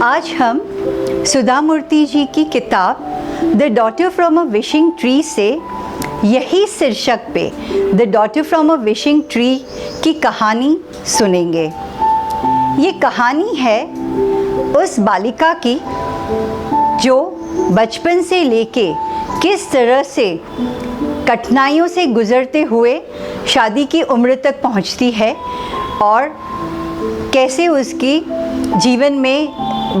आज हम सुधा मूर्ति जी की किताब the daughter from a wishing tree से यही शीर्षक पे the daughter from a wishing tree की कहानी सुनेंगे। ये कहानी है उस बालिका की जो बचपन से लेके किस तरह से कठिनाइयों से गुजरते हुए शादी की उम्र तक पहुंचती है और कैसे उसकी जीवन में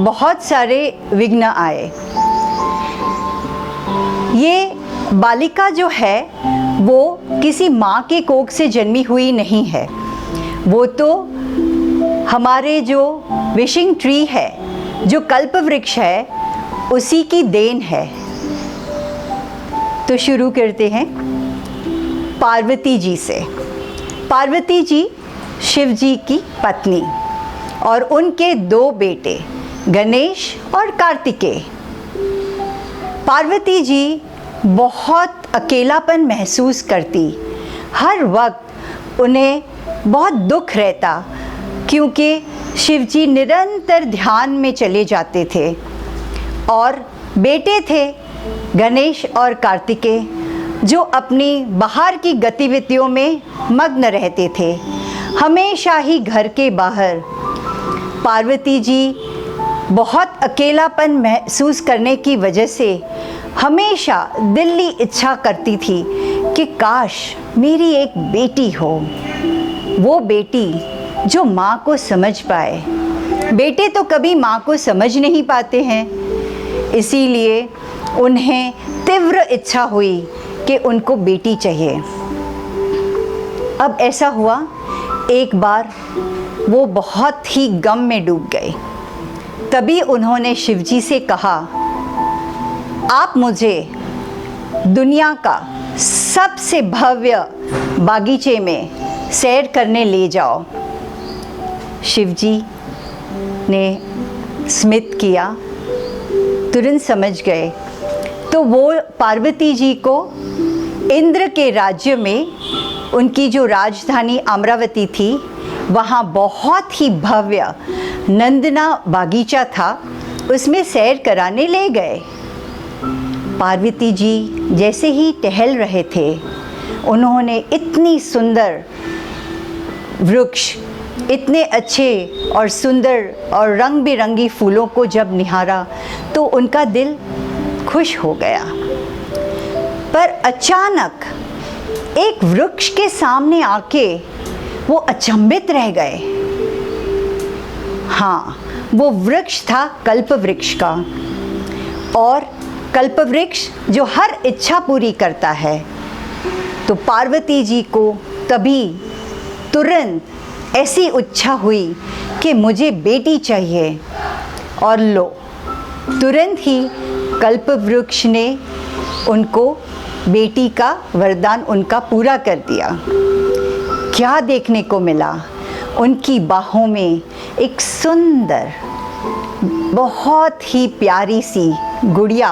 बहुत सारे विघ्न आए। ये बालिका जो है वो किसी माँ के कोख से जन्मी हुई नहीं है, वो तो हमारे जो विशिंग ट्री है, जो कल्प वृक्ष है, उसी की देन है। तो शुरू करते हैं पार्वती जी से। पार्वती जी शिव जी की पत्नी और उनके दो बेटे गणेश और कार्तिकेय। पार्वती जी बहुत अकेलापन महसूस करती, हर वक्त उन्हें बहुत दुख रहता क्योंकि शिव जी निरंतर ध्यान में चले जाते थे और बेटे थे गणेश और कार्तिकेय जो अपनी बाहर की गतिविधियों में मग्न रहते थे, हमेशा ही घर के बाहर। पार्वती जी बहुत अकेलापन महसूस करने की वजह से हमेशा दिली इच्छा करती थी कि काश मेरी एक बेटी हो, वो बेटी जो माँ को समझ पाए। बेटे तो कभी माँ को समझ नहीं पाते हैं, इसीलिए उन्हें तीव्र इच्छा हुई कि उनको बेटी चाहिए। अब ऐसा हुआ, एक बार वो बहुत ही गम में डूब गए। तभी उन्होंने शिवजी से कहा, आप मुझे दुनिया का सबसे भव्य बागीचे में सैर करने ले जाओ। शिवजी ने स्मित किया, तुरंत समझ गए। तो वो पार्वती जी को इंद्र के राज्य में, उनकी जो राजधानी अमरावती थी, वहाँ बहुत ही भव्य नंदना बागीचा था, उसमें सैर कराने ले गए। पार्वती जी जैसे ही टहल रहे थे, उन्होंने इतनी सुंदर वृक्ष, इतने अच्छे और सुंदर और रंग बिरंगी फूलों को जब निहारा तो उनका दिल खुश हो गया। पर अचानक एक वृक्ष के सामने आके वो अचंभित रह गए। हाँ, वो वृक्ष था कल्प वृक्ष का, और कल्प वृक्ष जो हर इच्छा पूरी करता है। तो पार्वती जी को तभी तुरंत ऐसी इच्छा हुई कि मुझे बेटी चाहिए, और लो, तुरंत ही कल्प वृक्ष ने उनको बेटी का वरदान उनका पूरा कर दिया। क्या देखने को मिला, उनकी बाहों में एक सुंदर, बहुत ही प्यारी सी गुड़िया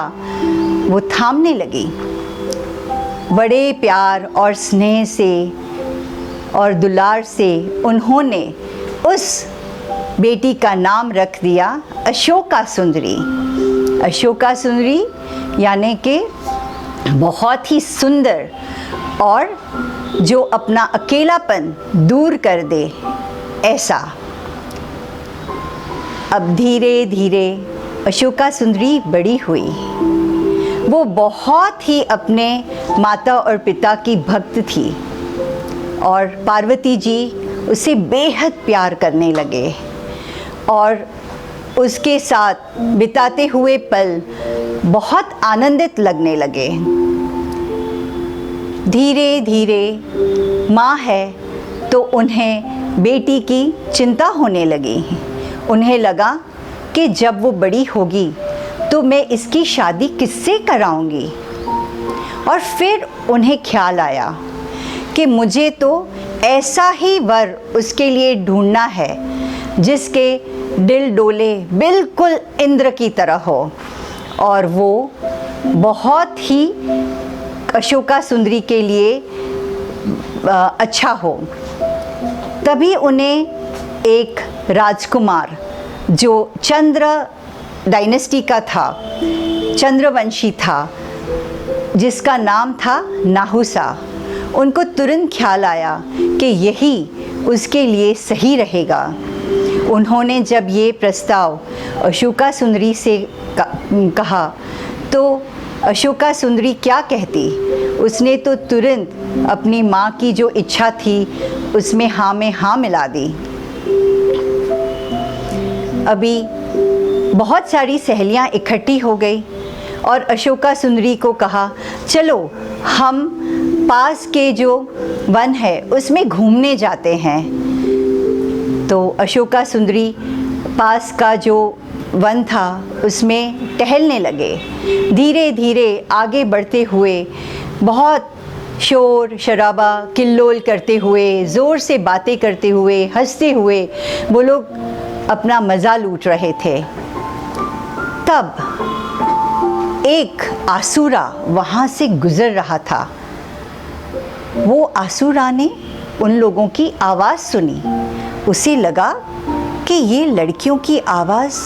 वो थामने लगी। बड़े प्यार और स्नेह से और दुलार से उन्होंने उस बेटी का नाम रख दिया अशोका सुंदरी। अशोका सुंदरी यानी कि बहुत ही सुंदर और जो अपना अकेलापन दूर कर दे, ऐसा। अब धीरे धीरे अशोका सुंदरी बड़ी हुई। वो बहुत ही अपने माता और पिता की भक्त थी और पार्वती जी उसे बेहद प्यार करने लगे और उसके साथ बिताते हुए पल बहुत आनंदित लगने लगे। धीरे धीरे माँ है तो उन्हें बेटी की चिंता होने लगी। उन्हें लगा कि जब वो बड़ी होगी तो मैं इसकी शादी किससे कराऊंगी। और फिर उन्हें ख्याल आया कि मुझे तो ऐसा ही वर उसके लिए ढूंढना है जिसके दिल डोले बिल्कुल इंद्र की तरह हो और वो बहुत ही अशोका सुंदरी के लिए अच्छा हो। तभी उन्हें एक राजकुमार जो चंद्र डायनेस्टी का था, चंद्रवंशी था, जिसका नाम था नाहुसा, उनको तुरंत ख्याल आया कि यही उसके लिए सही रहेगा। उन्होंने जब ये प्रस्ताव अशोका सुंदरी से कहा तो अशोका सुंदरी क्या कहती? उसने तो तुरंत अपनी माँ की जो इच्छा थी उसमें हाँ में हाँ मिला दी। अभी बहुत सारी सहेलियाँ इकट्ठी हो गई और अशोका सुंदरी को कहा, चलो हम पास के जो वन है उसमें घूमने जाते हैं। तो अशोका सुंदरी पास का जो वन था उसमें टहलने लगे। धीरे धीरे आगे बढ़ते हुए, बहुत शोर शराबा किल्लोल करते हुए, ज़ोर से बातें करते हुए, हंसते हुए वो लोग अपना मज़ा लूट रहे थे। तब एक आसुरा वहाँ से गुज़र रहा था। वो आसुरा ने उन लोगों की आवाज़ सुनी। उसे लगा कि ये लड़कियों की आवाज़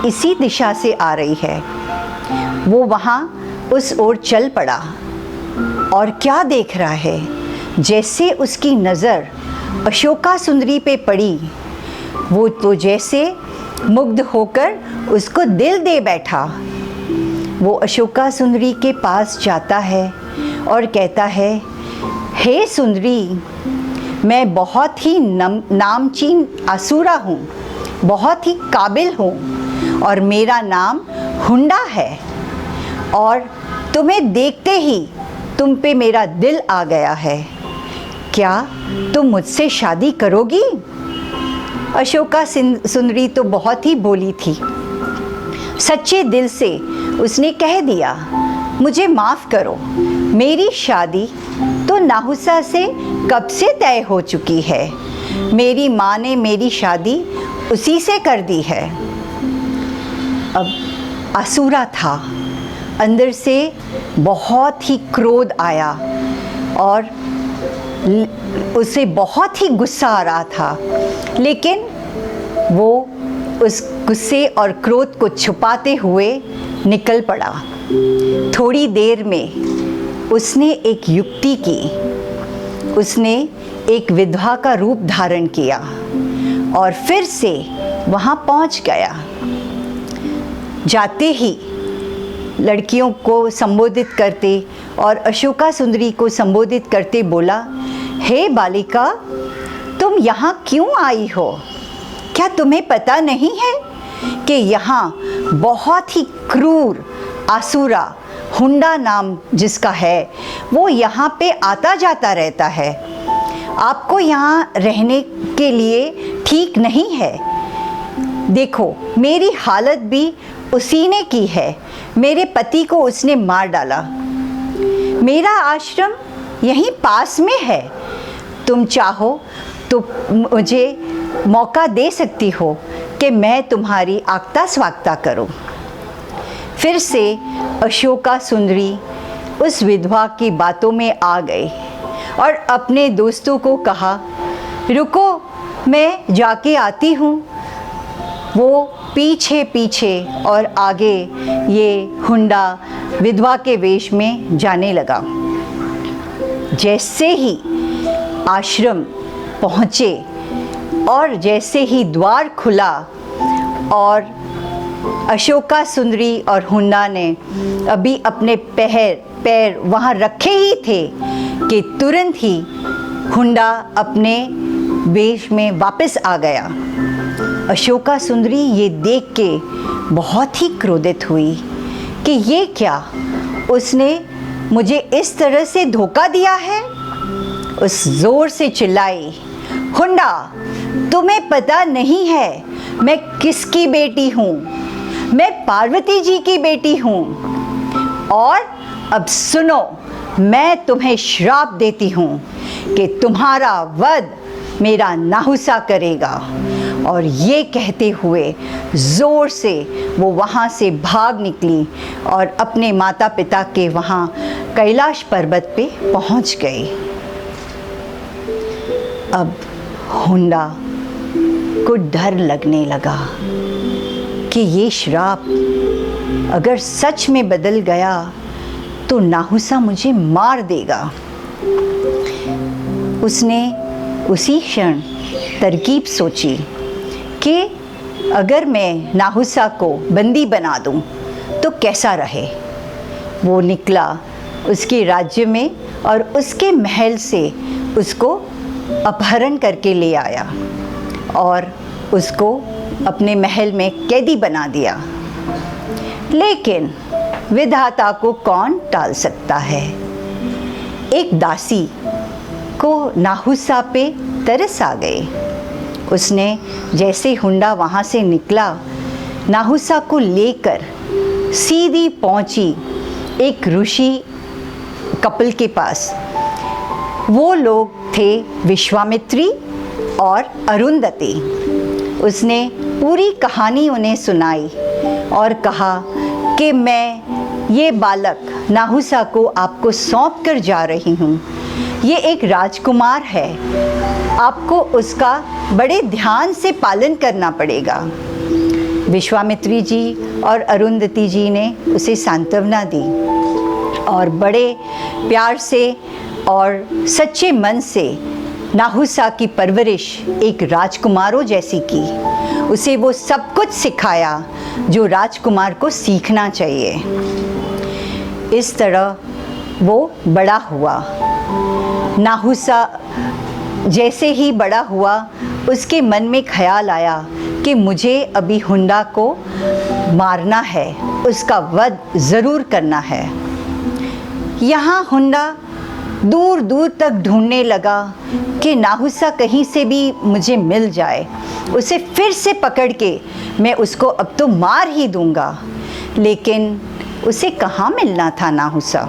इसी दिशा से आ रही है। वो वहाँ उस ओर चल पड़ा और क्या देख रहा है, जैसे उसकी नज़र अशोका सुंदरी पे पड़ी, वो तो जैसे मुग्ध होकर उसको दिल दे बैठा। वो अशोका सुंदरी के पास जाता है और कहता है, हे सुंदरी, मैं बहुत ही नामचीन आसुरा हूँ, बहुत ही काबिल हूँ और मेरा नाम हुंडा है, और तुम्हें देखते ही तुम पे मेरा दिल आ गया है। क्या तुम मुझसे शादी करोगी? अशोका सुंदरी तो बहुत ही भोली थी। सच्चे दिल से उसने कह दिया, मुझे माफ़ करो, मेरी शादी तो नाहुसा से कब से तय हो चुकी है। मेरी माँ ने मेरी शादी उसी से कर दी है। अब आसुरा था, अंदर से बहुत ही क्रोध आया और उसे बहुत ही गुस्सा आ रहा था, लेकिन वो उस गुस्से और क्रोध को छुपाते हुए निकल पड़ा। थोड़ी देर में उसने एक युक्ति की। उसने एक विधवा का रूप धारण किया और फिर से वहाँ पहुँच गया। जाते ही लड़कियों को संबोधित करते और अशोका सुंदरी को संबोधित करते बोला, हे बालिका, तुम यहाँ क्यों आई हो? क्या तुम्हें पता नहीं है कि यहाँ बहुत ही क्रूर आसुरा हुंडा नाम जिसका है वो यहाँ पे आता जाता रहता है। आपको यहाँ रहने के लिए ठीक नहीं है। देखो, मेरी हालत भी उसी ने की है। मेरे पति को उसने मार डाला। मेरा आश्रम यहीं पास में है। तुम चाहो तो मुझे मौका दे सकती हो कि मैं तुम्हारी आगता स्वागता करूं। फिर से अशोका सुंदरी उस विधवा की बातों में आ गई और अपने दोस्तों को कहा, रुको, मैं जाके आती हूँ। वो पीछे पीछे और आगे ये हुंडा विधवा के वेश में जाने लगा। जैसे ही आश्रम पहुँचे और जैसे ही द्वार खुला और अशोका सुंदरी और हुंडा ने अभी अपने पैर वहाँ रखे ही थे कि तुरंत ही हुंडा अपने वेश में वापस आ गया। अशोका सुंदरी ये देख के बहुत ही क्रोधित हुई कि ये क्या, उसने मुझे इस तरह से धोखा दिया है। उस ज़ोर से चिल्लाई, हुंडा, तुम्हें पता नहीं है मैं किसकी बेटी हूँ? मैं पार्वती जी की बेटी हूँ। और अब सुनो, मैं तुम्हें श्राप देती हूँ कि तुम्हारा वध मेरा नाहुसा करेगा। और ये कहते हुए ज़ोर से वो वहाँ से भाग निकली और अपने माता पिता के वहाँ कैलाश पर्वत पे पहुँच गई। अब हुंडा को डर लगने लगा कि ये श्राप अगर सच में बदल गया तो नाहुसा मुझे मार देगा। उसने उसी क्षण तरकीब सोची कि अगर मैं नाहुसा को बंदी बना दूं तो कैसा रहे। वो निकला उसके राज्य में और उसके महल से उसको अपहरण करके ले आया और उसको अपने महल में कैदी बना दिया। लेकिन विधाता को कौन टाल सकता है। एक दासी को नाहुसा पे तरस आ गए। उसने जैसे हुंडा वहाँ से निकला, नाहुसा को लेकर सीधी पहुँची एक ऋषि कपल के पास। वो लोग थे विश्वामित्री और अरुंधति। उसने पूरी कहानी उन्हें सुनाई और कहा कि मैं ये बालक नाहुसा को आपको सौंप कर जा रही हूँ। ये एक राजकुमार है, आपको उसका बड़े ध्यान से पालन करना पड़ेगा। विश्वामित्री जी और अरुंधति जी ने उसे सांत्वना दी और बड़े प्यार से और सच्चे मन से नाहुसा की परवरिश एक राजकुमारों जैसी की। उसे वो सब कुछ सिखाया जो राजकुमार को सीखना चाहिए। इस तरह वो बड़ा हुआ। नाहुसा जैसे ही बड़ा हुआ, उसके मन में ख्याल आया कि मुझे अभी हुंडा को मारना है, उसका वध ज़रूर करना है। यहाँ हुंडा दूर दूर तक ढूंढने लगा कि नाहुसा कहीं से भी मुझे मिल जाए, उसे फिर से पकड़ के मैं उसको अब तो मार ही दूंगा। लेकिन उसे कहाँ मिलना था नाहुसा।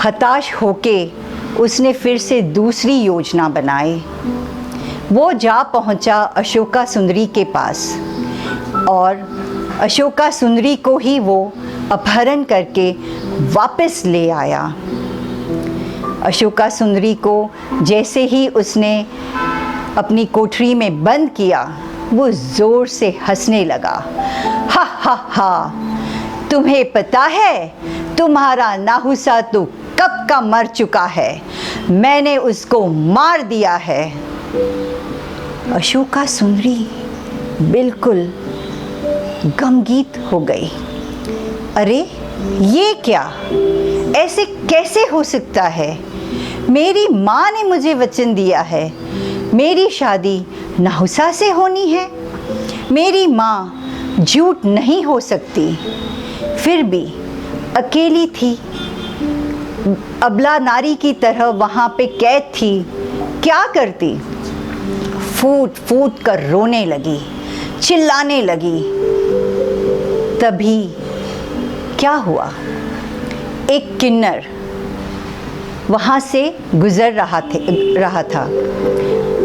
हताश होके उसने फिर से दूसरी योजना बनाई। वो जा पहुंचा अशोका सुंदरी के पास और अशोका सुंदरी को ही वो अपहरण करके वापस ले आया। अशोका सुंदरी को जैसे ही उसने अपनी कोठरी में बंद किया, वो ज़ोर से हंसने लगा। हा हा हा, तुम्हें पता है तुम्हारा नाहुसा तो कब का मर चुका है, मैंने उसको मार दिया है। अशोका सुंदरी बिल्कुल गमगीत हो गई। अरे ये क्या, ऐसे कैसे हो सकता है। मेरी माँ ने मुझे वचन दिया है मेरी शादी नाहुसा से होनी है। मेरी माँ झूठ नहीं हो सकती। फिर भी अकेली थी, अबला नारी की तरह वहाँ पे कैद थी। क्या करती। फूट फूट कर रोने लगी, चिल्लाने लगी। तभी क्या हुआ, एक किन्नर वहाँ से गुज़र रहा था।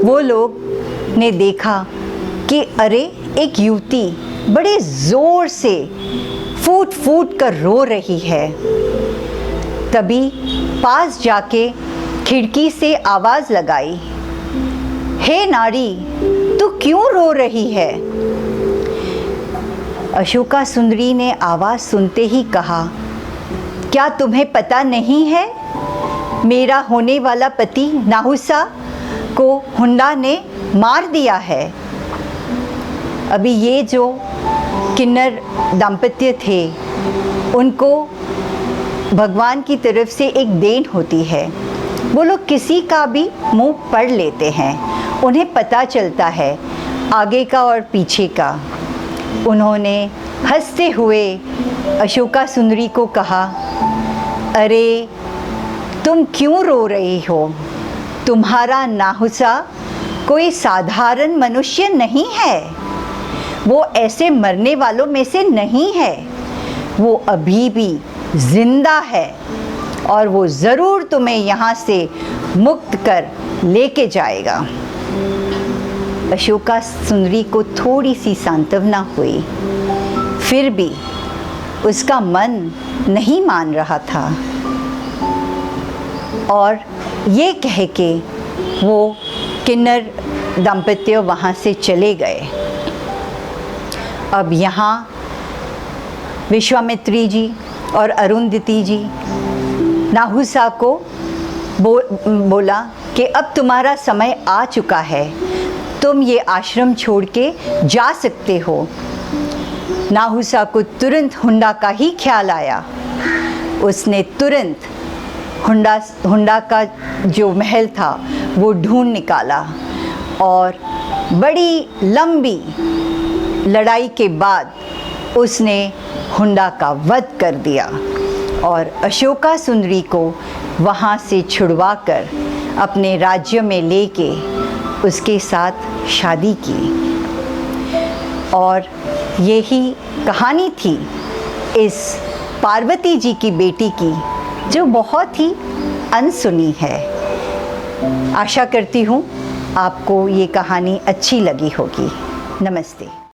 वो लोग ने देखा कि अरे एक युवती बड़े ज़ोर से फूट फूट कर रो रही है। तभी पास जाके खिड़की से आवाज़ लगाई, हे नारी, तू क्यों रो रही है। अशोका सुंदरी ने आवाज़ सुनते ही कहा, क्या तुम्हें पता नहीं है, मेरा होने वाला पति नाहुसा को हुंडा ने मार दिया है। अभी ये जो किन्नर दाम्पत्य थे, उनको भगवान की तरफ से एक देन होती है। वो लोग किसी का भी मुंह पढ़ लेते हैं, उन्हें पता चलता है आगे का और पीछे का। उन्होंने हंसते हुए अशोका सुंदरी को कहा, अरे तुम क्यों रो रही हो। तुम्हारा नाहुसा कोई साधारण मनुष्य नहीं है, वो ऐसे मरने वालों में से नहीं है। वो अभी भी जिंदा है और वो ज़रूर तुम्हें यहाँ से मुक्त कर लेके जाएगा। अशोका सुंदरी को थोड़ी सी सांत्वना हुई, फिर भी उसका मन नहीं मान रहा था और ये कह के वो किन्नर दाम्पत्य वहाँ से चले गए। अब यहाँ विश्वामित्री जी और अरुंधति जी नाहुसा को बोला कि अब तुम्हारा समय आ चुका है, तुम ये आश्रम छोड़ के जा सकते हो। नाहुसा को तुरंत हुंडा का ही ख्याल आया। उसने तुरंत हुंडा का जो महल था वो ढूंढ निकाला और बड़ी लंबी लड़ाई के बाद उसने हुंडा का वध कर दिया और अशोका सुंदरी को वहाँ से छुड़वाकर अपने राज्य में लेके उसके साथ शादी की। और यही कहानी थी इस पार्वती जी की बेटी की, जो बहुत ही अनसुनी है। आशा करती हूँ आपको ये कहानी अच्छी लगी होगी। नमस्ते।